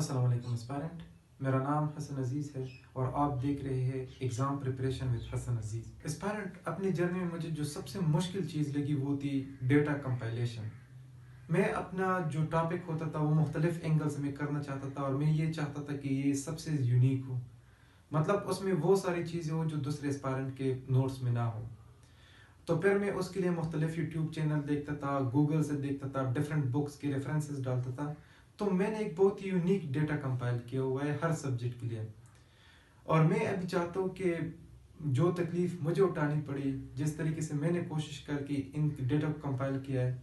अस्सलाम वालेकुम एस्पायरेंट, मेरा नाम हसन अजीज़ है और आप देख रहे हैं exam preparation with Hasan Aziz. Aspirant, अपनी जर्नी में मुझे जो सबसे मुश्किल चीज़ लगी वो थी डेटा कंपाइलेशन। मैं अपना जो टॉपिक होता था वो मुख्तलिफ एंगल से मैं करना चाहता था और मैं ये चाहता था कि ये सबसे यूनिक हो, मतलब उसमें वो सारी चीज़ें हो जो दूसरे एस्पायरेंट के नोट्स में ना हो। तो फिर मैं उसके लिए मुख्तलिफ यूट्यूब चैनल देखता था, गूगल से देखता था, डिफरेंट बुक्स के रेफरेंसेस डालता था। तो मैंने एक बहुत ही यूनिक डेटा कंपाइल किया हुआ है हर सब्जेक्ट के लिए। और मैं अभी चाहता हूँ कि जो तकलीफ मुझे उठानी पड़ी, जिस तरीके से मैंने कोशिश करके इन डेटा को कंपाइल किया है,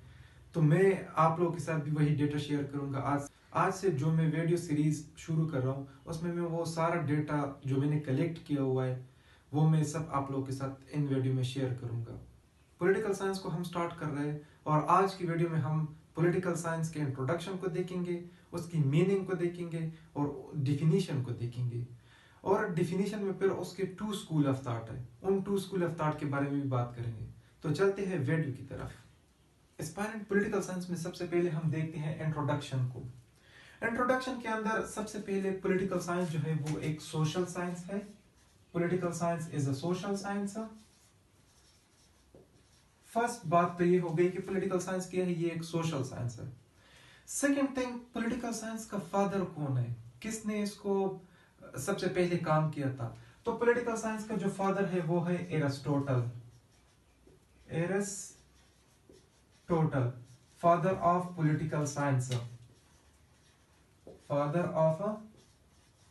तो मैं आप लोगों के साथ भी वही डेटा शेयर करूँगा। आज से जो मैं वीडियो सीरीज शुरू कर रहा हूँ उसमें मैं वो सारा डेटा जो मैंने कलेक्ट किया हुआ है वो मैं सब आप लोगों के साथ इन वीडियो में शेयर करूँगा। पॉलिटिकल साइंस को हम स्टार्ट कर रहे हैं और आज की वीडियो में हम पॉलिटिकल साइंस के इंट्रोडक्शन को देखेंगे, उसकी मीनिंग को देखेंगे और डिफिनीशन को देखेंगे। और डिफिनीशन में फिर उसके टू स्कूल ऑफ थॉट है, उन टू स्कूल ऑफ थॉट के बारे में भी बात करेंगे। तो चलते हैं वीडियो की तरफ। एस्पायरेंट पॉलिटिकल साइंस में सबसे पहले हम देखते हैं इंट्रोडक्शन को। इंट्रोडक्शन के अंदर सबसे पहले पॉलिटिकल साइंस जो है वो एक सोशल साइंस है। Political science is a social science. First बात तो ये हो गई कि पॉलिटिकल साइंस क्या है, ये एक सोशल साइंस है। सेकंड थिंग, पॉलिटिकल साइंस का फादर कौन है, किसने इसको सबसे पहले काम किया था? तो पॉलिटिकल साइंस का जो फादर है वो है Aristotle. Aristotle, father of political science, father of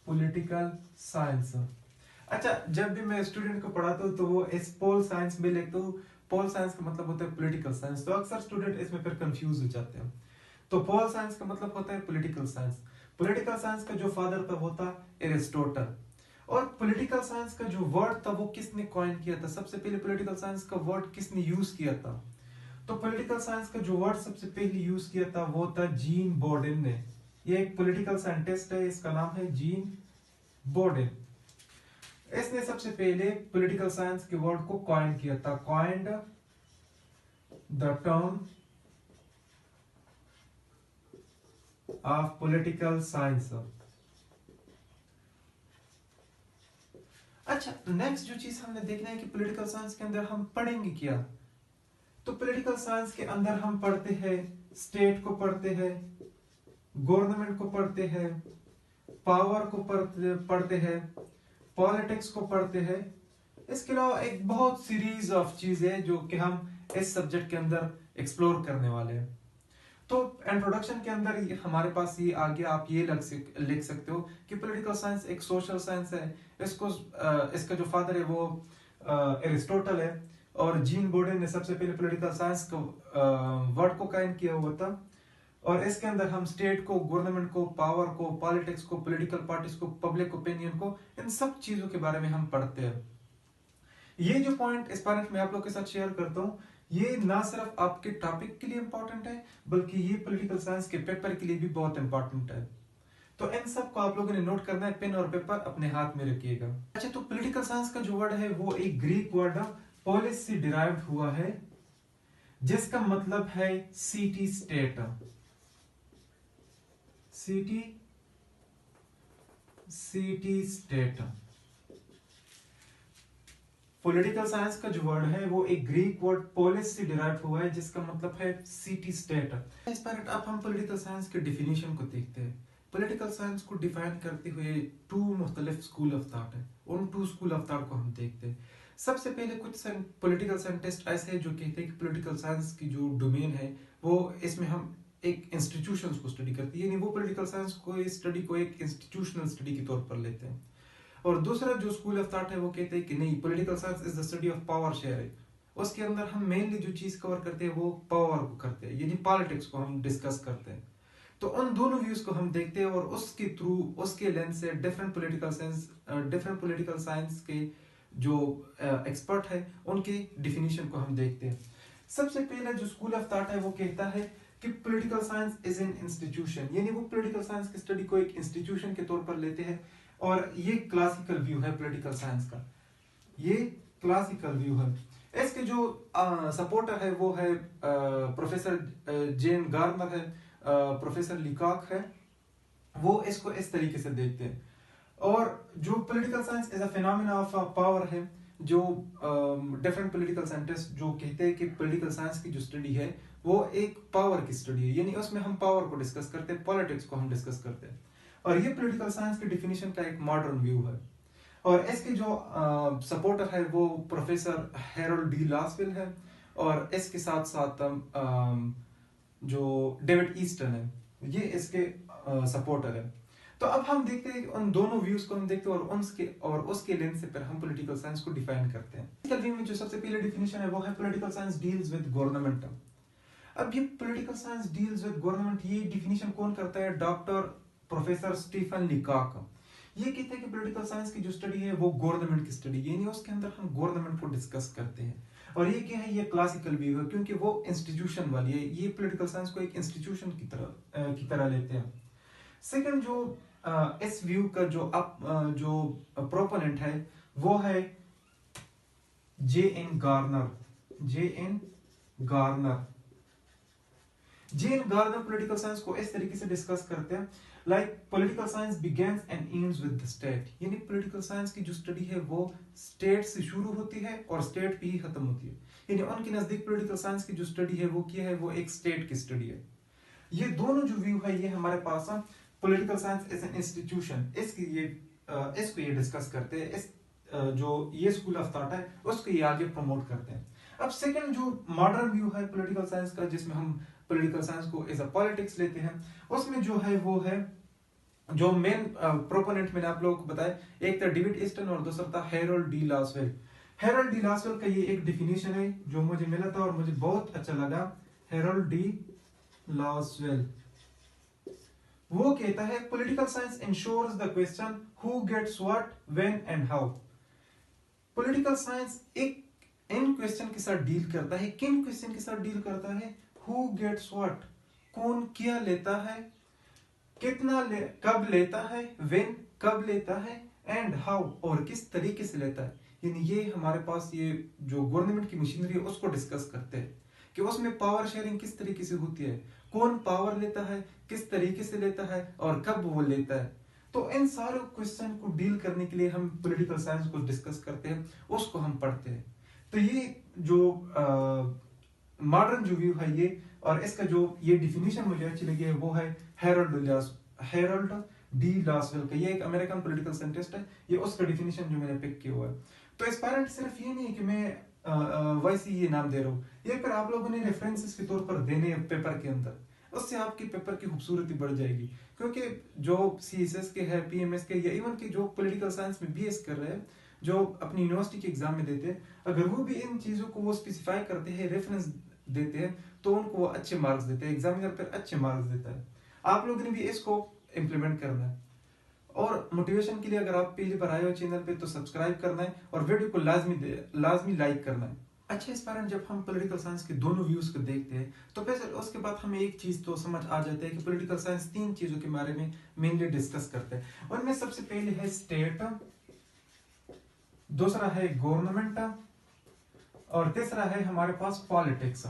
political science. अच्छा, जब भी मैं स्टूडेंट को पढ़ाता हूँ तो वो इस पोल साइंस में लिखता हूँ। पोल साइंस का मतलब होता है पॉलिटिकल साइंस, तो अक्सर स्टूडेंट इसमें फिर कंफ्यूज हो जाते हैं। तो पोल साइंस का मतलब होता है पॉलिटिकल साइंस। पॉलिटिकल साइंस का जो फादर था वो था एरिस्टोटल। और पॉलिटिकल साइंस का जो वर्ड था वो किसने कॉइन किया था? सबसे पहले पॉलिटिकल साइंस का वर्ड किसने यूज किया था? तो पॉलिटिकल साइंस का जो वर्ड सबसे पहले यूज किया था वो था जीन बोर्डेन ने। ये एक पॉलिटिकल साइंटिस्ट है, इसका नाम है जीन बोर्डेन। इसने सबसे पहले पॉलिटिकल साइंस के वर्ड को कॉइन किया था, coined the term of political science. अच्छा, नेक्स्ट जो चीज हमने देखना है कि पॉलिटिकल साइंस के अंदर हम पढ़ेंगे क्या। तो पॉलिटिकल साइंस के अंदर हम पढ़ते हैं स्टेट को, पढ़ते हैं गवर्नमेंट को, पढ़ते हैं पावर को, पढ़ते हैं पॉलिटिक्स को, पढ़ते हैं। इसके अलावा एक बहुत सीरीज ऑफ चीजें जो कि हम इस सब्जेक्ट के अंदर एक्सप्लोर करने वाले हैं। तो इंट्रोडक्शन के अंदर हमारे पास ये आ गया, आप ये लिख सकते हो कि पॉलिटिकल साइंस एक सोशल साइंस है। इसका जो फादर है वो एरिस्टोटल है और जीन बोर्डेन ने सबसे पहले पॉलिटिकल साइंस को वर्ड को कायम किया हुआ था। और इसके अंदर हम स्टेट को, गवर्नमेंट को, पावर को, पॉलिटिक्स को, पॉलिटिकल पार्टीज को, पब्लिक ओपिनियन को, इन सब चीजों के बारे में हम पढ़ते हैं। ये जो पॉइंट इस पार्ट में आप लोग के साथ शेयर करता हूँ, ये ना सिर्फ आपके टॉपिक के लिए इंपॉर्टेंट है बल्कि ये पॉलिटिकल साइंस के पेपर के लिए भी बहुत इंपॉर्टेंट है। तो इन सब को आप लोगों ने नोट करना है, पेन और पेपर अपने हाथ में रखिएगा। अच्छा, तो पॉलिटिकल साइंस का जो वर्ड है वो एक ग्रीक वर्ड पोलिस से डिराइव्ड हुआ है, जिसका मतलब है city state. City city state. Political science का जो वर्ड है वो एक ग्रीक वर्ड पोलिस से डिराइव हुआ है, जिसका मतलब है सिटी स्टेट। इस पर अब हम पॉलिटिकल साइंस के डिफिनीशन को देखते हैं। पॉलिटिकल साइंस को डिफाइन करते हुए टू मुख्तलिफ स्कूल ऑफ थॉट है, उन टू स्कूल ऑफ थॉट को हम देखते हैं। सबसे पहले कुछ पॉलिटिकल साइंटिस्ट ऐसे हैं जो कहते हैं कि पॉलिटिकल साइंस की जो डोमेन है वो इसमें हम एक इंस्टीट्यूशंस को स्टडी करते हैं, यानी वो पॉलिटिकल साइंस को स्टडी को एक इंस्टीट्यूशनल स्टडी के तौर पर लेते हैं। और दूसरा जो स्कूल ऑफ थॉट है वो कहते हैं कि नहीं, political science is the study of power sharing. उसके अंदर हम मेनली जो चीज कवर करते हैं वो पावर को करते हैं, यानी पॉलिटिक्स को हम डिस्कस करते हैं। तो उन दोनों व्यूज को हम देखते हैं और उसके थ्रू, उसके लेंस से डिफरेंट पॉलिटिकल साइंस के जो एक्सपर्ट है उनकी डिफिनीशन को हम देखते हैं। सबसे पहले जो स्कूल ऑफ थॉट है वो कहता है कि political science is an institution, यानी वो पॉलिटिकल साइंस की स्टडी को एक इंस्टीट्यूशन के तौर पर लेते हैं। और ये क्लासिकल व्यू है पॉलिटिकल साइंस का, ये क्लासिकल व्यू है। इसके जो सपोर्टर है वो है प्रोफेसर जेन गार्नर है, प्रोफेसर लिकॉक है, वो इसको इस तरीके से देखते हैं। और जो political science as a phenomena of power है, जो डिफरेंट पॉलिटिकल साइंटिस्ट जो कहते हैं कि पॉलिटिकल साइंस की जो स्टडी है वो एक पावर की स्टडी है, यानी उसमें हम पावर को डिस्कस करते हैं, पॉलिटिक्स को हम डिस्कस करते हैं। और ये पॉलिटिकल साइंस की डिफिनीशन का एक मॉडर्न व्यू है। और इसके जो सपोर्टर है वो प्रोफेसर हैरोल्ड डी लासवेल है, और इसके साथ साथ जो डेविड ईस्टन है ये इसके सपोर्टर है। तो अब हम देखते हैं उन दोनों व्यूज को हम देखते हैं और उसके लेंस से फिर हम पॉलिटिकल साइंस को डिफाइन करते हैं। पॉलिटिकल व्यू में जो सबसे पहले डिफिनेशन है वो है political science deals with government. अब ये political science deals with government, ये डिफिनेशन कौन करता है? Doctor professor Stephen Leacock. ये कहते हैं कि पॉलिटिकल साइंस की जो स्टडी है वो गवर्नमेंट की स्टडी है, यानी उसके अंदर हम गवर्नमेंट को डिस्कस करते हैं। और ये क्या है? ये क्लासिकल व्यू है, क्योंकि वो इंस्टीट्यूशन वाली है, ये पॉलिटिकल साइंस को एक इंस्टीट्यूशन की तरह लेते हैं। सेकंड जो इस व्यू का जो प्रोपोनेंट है वो है J N Garner. J N Garner political science को इस तरीके से डिस्कस करते हैं, like political science begins and ends with the state, यानी पॉलिटिकल साइंस की जो स्टडी है वो स्टेट से शुरू होती है और स्टेट पे ही खत्म होती है। यानी उनके नजदीक पॉलिटिकल साइंस की जो स्टडी है वो क्या है? वो एक स्टेट की स्टडी है। ये दोनों जो व्यू है ये हमारे पास political science as an institution, इसको ये डिस्कस करते हैं। इस जो ये स्कूल ऑफ थॉट है उसको ये आगे प्रमोट करते हैं। अब सेकंड जो मॉडर्न व्यू है पॉलिटिकल साइंस का, जिसमें हम पॉलिटिकल साइंस को एज अ पॉलिटिक्स लेते हैं, उसमें जो है वो है जो मेन प्रोपोनेंट मैंने आप लोगों को बताया, एक था डेविड ईस्टन और दूसरा था Harold D Lasswell. Harold D Lasswell का ये एक डिफिनेशन है जो मुझे मिला था और मुझे बहुत अच्छा लगा। हैरोल्ड डी लासवेल वो कहता है political science ensures the question who gets what when and how. Political science एक इन क्वेश्चन के साथ डील करता है। किन क्वेश्चन के साथ डील करता है? हु गेट्स व्हाट, कौन क्या लेता है, कितना कब लेता है, व्हेन कब लेता है, एंड हाउ और किस तरीके से लेता है। यानी ये हमारे पास ये जो गवर्नमेंट की मशीनरी है उसको डिस्कस करते हैं कि उसमें पावर शेयरिंग किस तरीके से होती है, कौन पावर लेता है, किस तरीके से लेता है और कब वो लेता है। तो इन सारे क्वेश्चन को डील करने के लिए हम पॉलिटिकल साइंस को डिस्कस करते हैं, उसको हम पढ़ते हैं। तो ये जो मॉडर्न जो व्यू है ये, और इसका जो ये डिफिनीशन मुझे अच्छी लगी है वो है हैरोल्ड डी लासवेल का। ये एक अमेरिकन पॉलिटिकल साइंटिस्ट है, ये उसका डिफिनीशन जो मैंने पिक किया हुआ है। तो एस्पायरेंट सिर्फ ये नहीं है कि मैं वैसे ये नाम दे रहा हूँ, ये फिर आप लोगों ने रेफरेंसेस के तौर पर देने पेपर के अंदर, उससे आपकी पेपर की खूबसूरती बढ़ जाएगी। क्योंकि जो सीएसएस के है, पीएमएस के, या इवन के जो पॉलिटिकल साइंस में बीएस कर रहे हैं, जो अपनी यूनिवर्सिटी के एग्जाम में देते हैं, अगर वो भी इन चीजों को वो स्पेसिफाई करते हैं, रेफरेंस देते हैं, तो उनको वो अच्छे मार्क्स देते हैं, एग्जामिनर फिर अच्छे मार्क्स देता है। आप लोगों ने भी इसको इम्प्लीमेंट करना है। और मोटिवेशन के लिए अगर आप पहली बार आए हो चैनल पे तो सब्सक्राइब करना है और वीडियो को लाजमी लाइक करना है। अच्छा एस्पायरेंट, जब हम पॉलिटिकल साइंस के दोनों व्यूज को देखते हैं तो फिर उसके बाद हमें एक चीज तो समझ आ जाता है कि पॉलिटिकल साइंस तीन चीजों के बारे में मेनली डिस्कस करते हैं। उनमें सबसे पहले है स्टेट, दूसरा है गवर्नमेंट, और तीसरा है हमारे पास पॉलिटिक्स।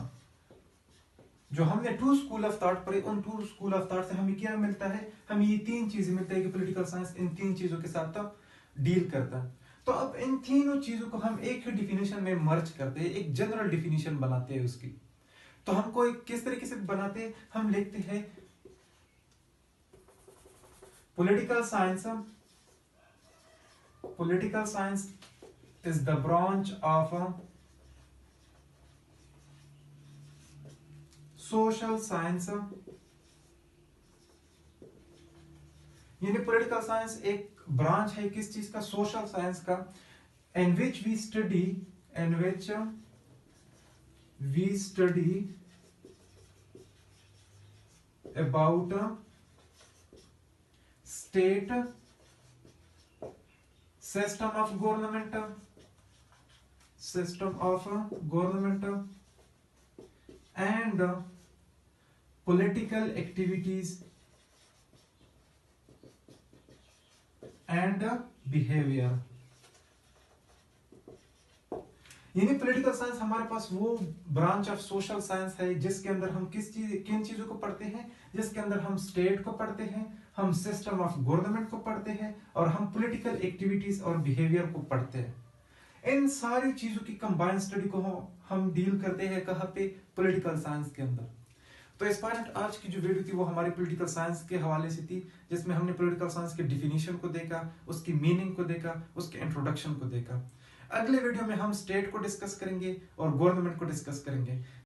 जो हमने टू स्कूल ऑफ थॉट पढ़े, उन टू स्कूल ऑफ थॉट से हमें क्या मिलता है? हमें ये तीन चीजें मिलता है कि पॉलिटिकल साइंस इन तीन चीजों के साथ डील करता है। तो अब इन तीनों चीजों को हम एक ही डिफिनेशन में मर्ज करते हैं, एक जनरल डिफिनेशन बनाते हैं उसकी। तो हमको किस तरीके से बनाते हैं? हम लिखते हैं political science is the branch of social science. यानी पॉलिटिकल साइंस एक ब्रांच है किस चीज का? सोशल साइंस का। in which we study about state, system of government and political activities and behavior। यानी पॉलिटिकल साइंस हमारे पास वो ब्रांच ऑफ सोशल साइंस है जिसके अंदर हम किन चीजों को पढ़ते हैं? जिसके अंदर हम स्टेट को पढ़ते हैं, हम सिस्टम ऑफ गवर्नमेंट को पढ़ते हैं और हम पॉलिटिकल एक्टिविटीज और बिहेवियर को पढ़ते हैं। इन सारी चीजों की कंबाइंड स्टडी को हम डील करते हैं कहाँ पे, पॉलिटिकल साइंस के अंदर। तो एस्पायरेंट आज की जो वीडियो थी वो हमारी पॉलिटिकल साइंस के हवाले से थी, जिसमें हमने पॉलिटिकल साइंस के डिफिनीशन को देखा, उसकी मीनिंग को देखा, उसके इंट्रोडक्शन को देखा। अगले वीडियो में हम स्टेट को डिस्कस करेंगे और गवर्नमेंट को डिस्कस करेंगे।